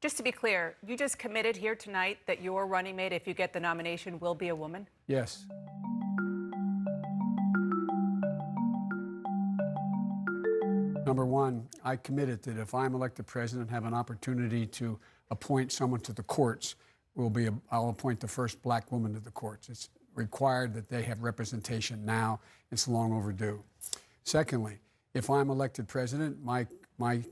Just to be clear, you just committed here tonight that your running mate, if you get the nomination, will be a woman? Yes. Number one, I committed that if I'm elected president, have an opportunity to appoint someone to the courts, I'll appoint the first black woman to the courts. It's required that they have representation now. It's long overdue. Secondly, if I'm elected president, my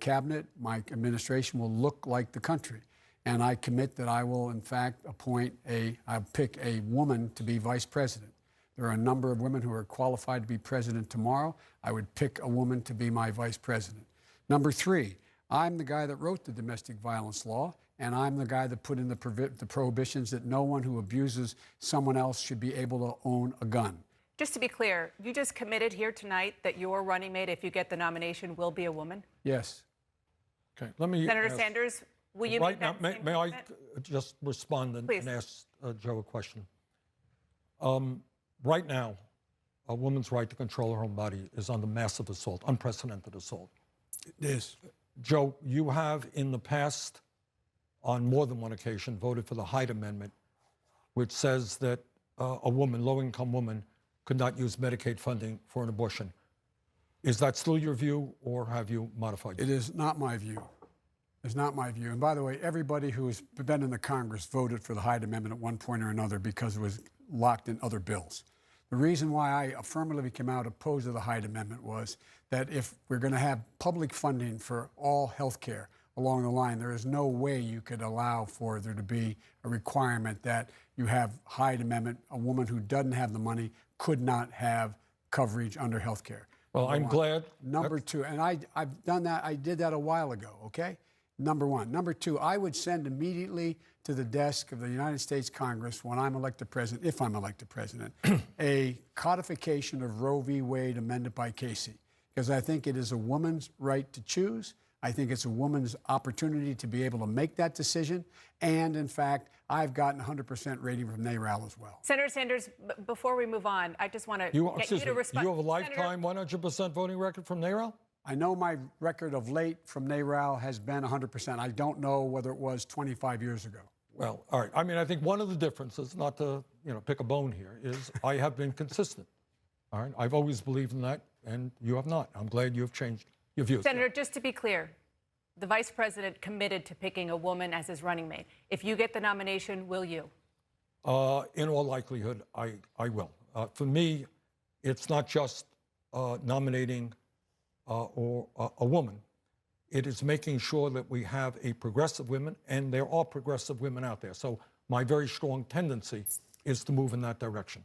cabinet, my administration will look like the country. And I commit that I will, in fact, I'll pick a woman to be vice president. There are a number of women who are qualified to be president tomorrow. I would pick a woman to be my vice president. Number three, I'm the guy that wrote the domestic violence law, and I'm the guy that put in the prohibitions that no one who abuses someone else should be able to own a gun. Just to be clear, you just committed here tonight that your running mate, if you get the nomination, will be a woman? Yes. Okay, let me Senator Sanders, will you right make that now, same may I commitment? just respond and Please. ask Joe a question? Right now, a woman's right to control her own body is under massive assault, unprecedented assault. It is. Joe, you have in the past, on more than one occasion, voted for the Hyde Amendment, which says that a woman, low-income woman, could not use Medicaid funding for an abortion. Is that still your view, or have you modified it? It is not my view. It's not my view. And by the way, everybody who's been in the Congress voted for the Hyde Amendment at one point or another because it was locked in other bills. The reason why I affirmatively came out opposed to the Hyde Amendment was that if we're going to have public funding for all health care along the line, there is no way you could allow for there to be a requirement that you have Hyde Amendment, a woman who doesn't have the money could not have coverage under health care. Well, I'm glad. Number two, and I've done that, I did that a while ago, okay? Number one. Number two, I would send immediately to the desk of the United States Congress when I'm elected president, if I'm elected president, a codification of Roe v. Wade amended by Casey. Because I think it is a woman's right to choose. I think it's a woman's opportunity to be able to make that decision. And in fact, I've gotten 100% rating from NARAL as well. Senator Sanders, before we move on, I just want to get you to respond. You have a lifetime 100% voting record from NARAL? I know my record of late from NARAL has been 100%. I don't know whether it was 25 years ago. Well, all right. I mean, I think one of the differences, not to pick a bone here, is I have been consistent. All right. I've always believed in that, and you have not. I'm glad you have changed your views. Senator, just to be clear, the vice president committed to picking a woman as his running mate. If you get the nomination, will you? In all likelihood, I will. For me, it's not just nominating or a woman. It is making sure that we have a progressive women, and there are progressive women out there. So my very strong tendency is to move in that direction.